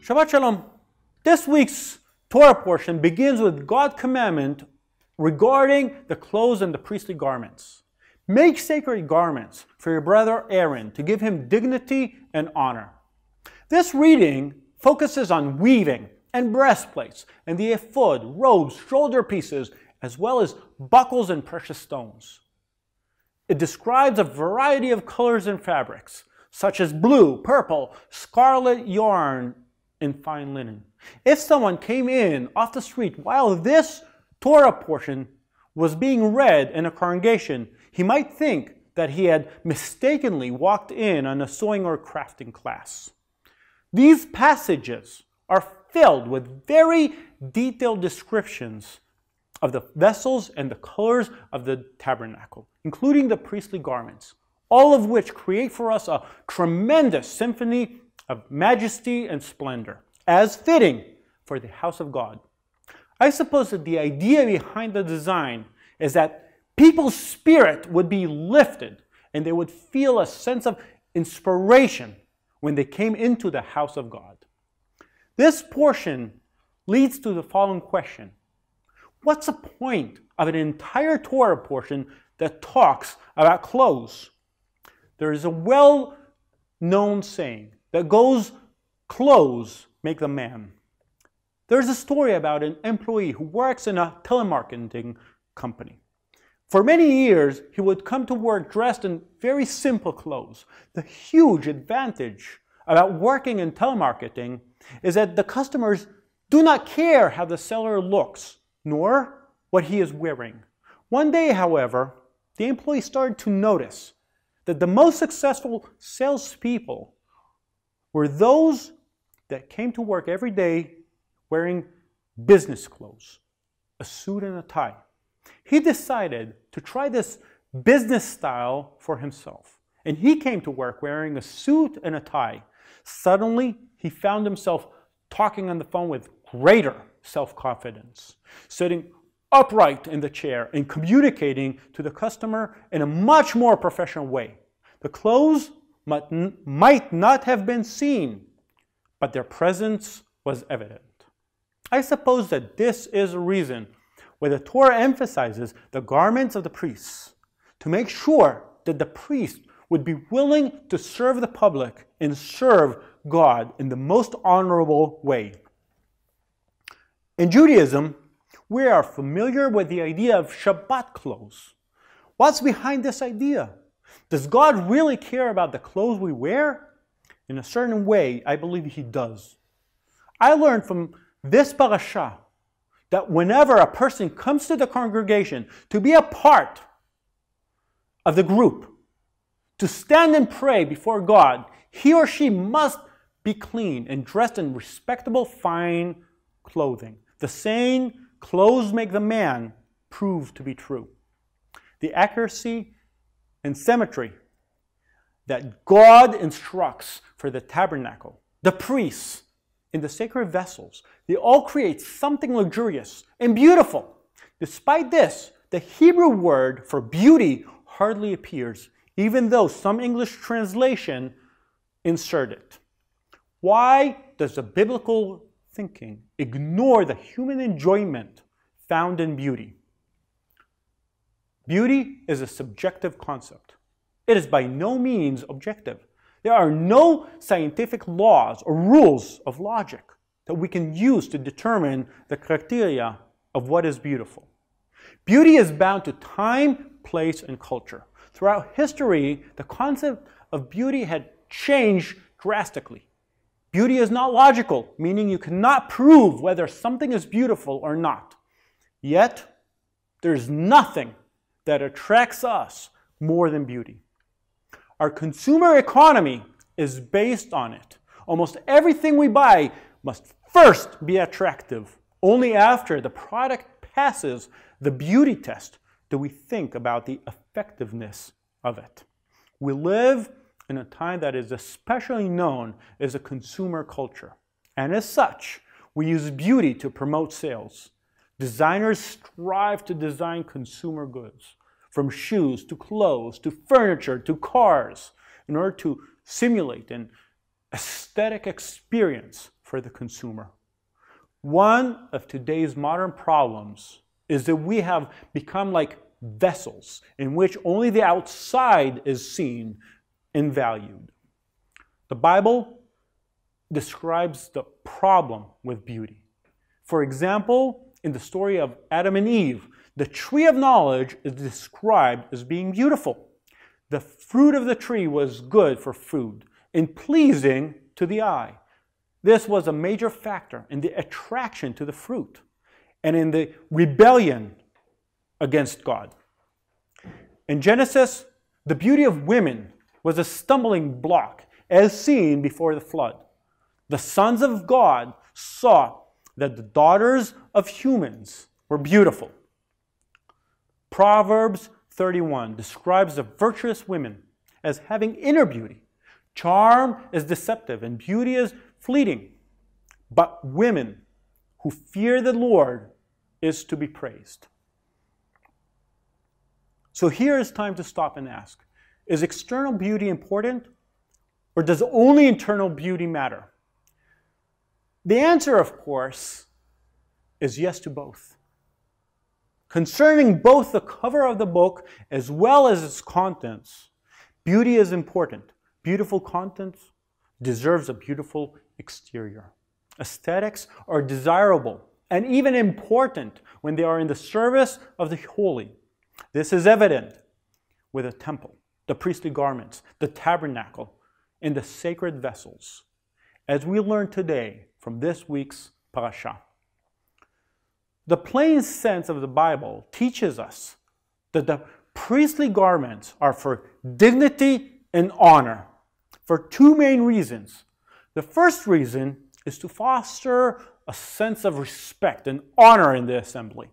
Shabbat Shalom. This week's Torah portion begins with God's commandment regarding the clothes and the priestly garments. Make sacred garments for your brother Aaron to give him dignity and honor. This reading focuses on weaving and breastplates and the ephod, robes, shoulder pieces, as well as buckles and precious stones. It describes a variety of colors and fabrics, such as blue, purple, scarlet yarn, and fine linen. If someone came in off the street while this Torah portion was being read in a congregation, he might think that he had mistakenly walked in on a sewing or crafting class. These passages are filled with very detailed descriptions of the vessels and the colors of the tabernacle, including the priestly garments, all of which create for us a tremendous symphony of majesty and splendor, as fitting for the house of God. I suppose that the idea behind the design is that people's spirit would be lifted and they would feel a sense of inspiration when they came into the house of God. This portion leads to the following question. What's the point of an entire Torah portion that talks about clothes? There is a well-known saying that goes, clothes make the man. There's a story about an employee who works in a telemarketing company. For many years, he would come to work dressed in very simple clothes. The huge advantage about working in telemarketing is that the customers do not care how the seller looks, nor what he is wearing. One day, however, the employee started to notice that the most successful salespeople were those that came to work every day wearing business clothes, a suit and a tie. He decided to try this business style for himself, and he came to work wearing a suit and a tie. Suddenly, he found himself talking on the phone with greater self-confidence, sitting upright in the chair and communicating to the customer in a much more professional way. The clothes might not have been seen, but their presence was evident. I suppose that this is a reason why the Torah emphasizes the garments of the priests, to make sure that the priest would be willing to serve the public and serve God in the most honorable way. In Judaism, we are familiar with the idea of Shabbat clothes. What's behind this idea? Does God really care about the clothes we wear? In a certain way, I believe He does. I learned from this parasha that whenever a person comes to the congregation to be a part of the group, to stand and pray before God, he or she must be clean and dressed in respectable, fine clothing. The saying, clothes make the man, proved to be true. The accuracy and symmetry that God instructs for the tabernacle, the priests, and the sacred vessels, they all create something luxurious and beautiful. Despite this, the Hebrew word for beauty hardly appears, even though some English translation insert it. Why does the biblical thinking ignore the human enjoyment found in beauty? Beauty is a subjective concept. It is by no means objective. There are no scientific laws or rules of logic that we can use to determine the criteria of what is beautiful. Beauty is bound to time, place, and culture. Throughout history, the concept of beauty had changed drastically. Beauty is not logical, meaning you cannot prove whether something is beautiful or not. Yet, there's nothing that attracts us more than beauty. Our consumer economy is based on it. Almost everything we buy must first be attractive. Only after the product passes the beauty test do we think about the effectiveness of it. We live in a time that is especially known as a consumer culture. And as such, we use beauty to promote sales. Designers strive to design consumer goods, from shoes to clothes to furniture to cars, in order to simulate an aesthetic experience for the consumer. One of today's modern problems is that we have become like vessels in which only the outside is seen and valued. The Bible describes the problem with beauty. For example, in the story of Adam and Eve, the tree of knowledge is described as being beautiful. The fruit of the tree was good for food and pleasing to the eye. This was a major factor in the attraction to the fruit and in the rebellion against God. In Genesis, the beauty of women was a stumbling block as seen before the flood. The sons of God saw that the daughters of humans were beautiful. Proverbs 31 describes the virtuous women as having inner beauty. Charm is deceptive and beauty is fleeting. But women who fear the Lord is to be praised. So here is time to stop and ask, is external beauty important, or does only internal beauty matter? The answer, of course, is yes to both. Concerning both the cover of the book as well as its contents, beauty is important. Beautiful content deserves a beautiful exterior. Aesthetics are desirable and even important when they are in the service of the holy. This is evident with the temple, the priestly garments, the tabernacle, and the sacred vessels, as we learn today from this week's parasha. The plain sense of the Bible teaches us that the priestly garments are for dignity and honor for two main reasons. The first reason is to foster a sense of respect and honor in the assembly.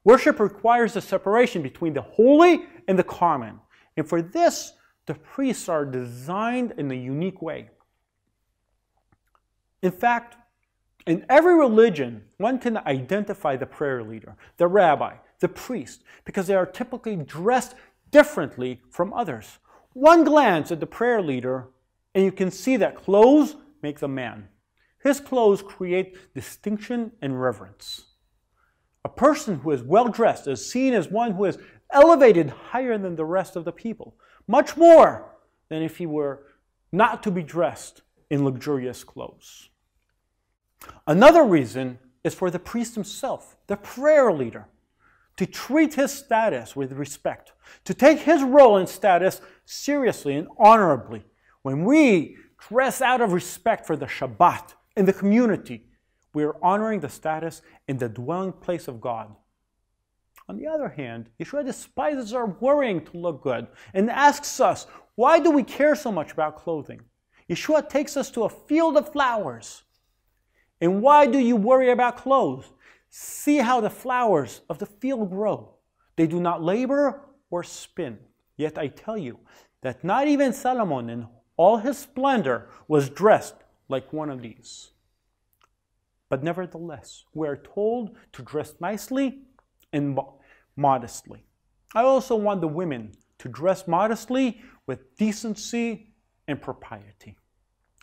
Worship requires a separation between the holy and the common, and for this, the priests are designed in a unique way. In fact, in every religion, one can identify the prayer leader, the rabbi, the priest, because they are typically dressed differently from others. One glance at the prayer leader, and you can see that clothes make the man. His clothes create distinction and reverence. A person who is well dressed is seen as one who is elevated higher than the rest of the people, much more than if he were not to be dressed in luxurious clothes. Another reason is for the priest himself, the prayer leader, to treat his status with respect, to take his role and status seriously and honorably. When we dress out of respect for the Shabbat in the community, we are honoring the status in the dwelling place of God. On the other hand, Yeshua despises our worrying to look good and asks us, why do we care so much about clothing? Yeshua takes us to a field of flowers. And why do you worry about clothes? See how the flowers of the field grow. They do not labor or spin. Yet I tell you that not even Solomon in all his splendor was dressed like one of these. But nevertheless, we are told to dress nicely and modestly. I also want the women to dress modestly with decency and propriety.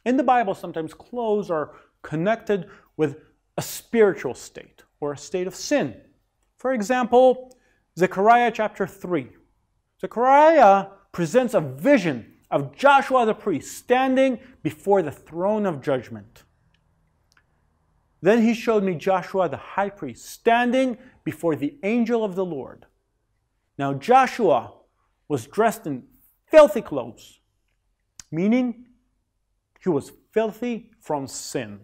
In the Bible, sometimes clothes are connected with a spiritual state or a state of sin. For example, Zechariah chapter 3. Zechariah presents a vision of Joshua the priest standing before the throne of judgment. Then he showed me Joshua the high priest standing before the angel of the Lord. Now Joshua was dressed in filthy clothes, meaning he was filthy from sin.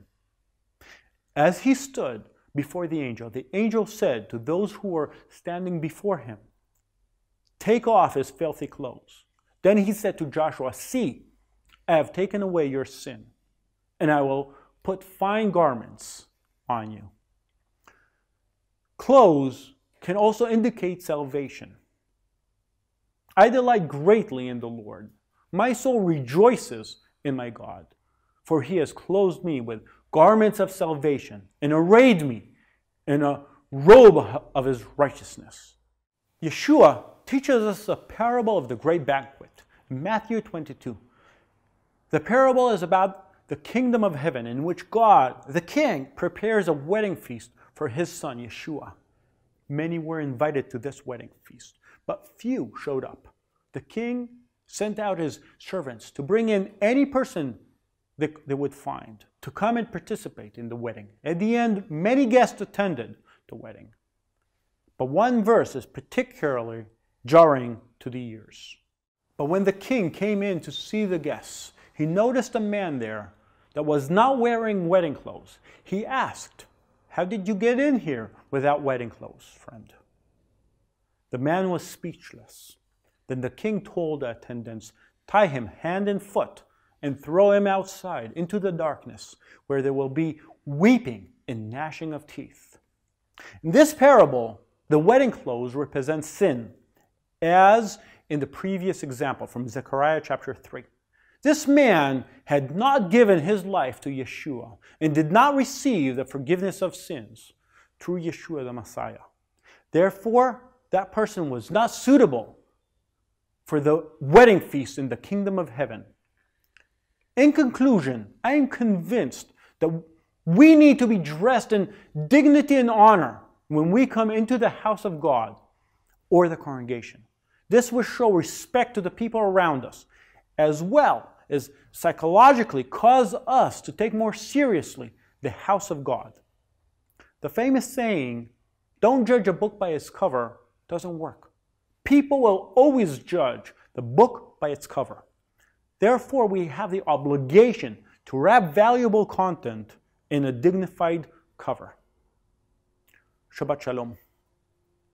As he stood before the angel said to those who were standing before him, "Take off his filthy clothes." Then he said to Joshua, "See, I have taken away your sin, and I will put fine garments on you." Clothes can also indicate salvation. I delight greatly in the Lord. My soul rejoices in my God, for he has clothed me with garments of salvation and arrayed me in a robe of his righteousness. Yeshua teaches us a parable of the great banquet in Matthew 22. The parable is about the kingdom of heaven in which God, the King, prepares a wedding feast for his son, Yeshua. Many were invited to this wedding feast, but few showed up. The king sent out his servants to bring in any person they would find to come and participate in the wedding. At the end, many guests attended the wedding. But one verse is particularly jarring to the ears. But when the king came in to see the guests, he noticed a man there that was not wearing wedding clothes. He asked, "How did you get in here without wedding clothes, friend?" The man was speechless. Then the king told the attendants, "Tie him hand and foot and throw him outside into the darkness, where there will be weeping and gnashing of teeth." In this parable, the wedding clothes represent sin, as in the previous example from Zechariah chapter 3. This man had not given his life to Yeshua and did not receive the forgiveness of sins through Yeshua the Messiah. Therefore, that person was not suitable for the wedding feast in the kingdom of heaven. In conclusion, I am convinced that we need to be dressed in dignity and honor when we come into the house of God or the congregation. This will show respect to the people around us, as well as psychologically cause us to take more seriously the house of God. The famous saying, "Don't judge a book by its cover," doesn't work. People will always judge the book by its cover. Therefore, we have the obligation to wrap valuable content in a dignified cover. Shabbat Shalom.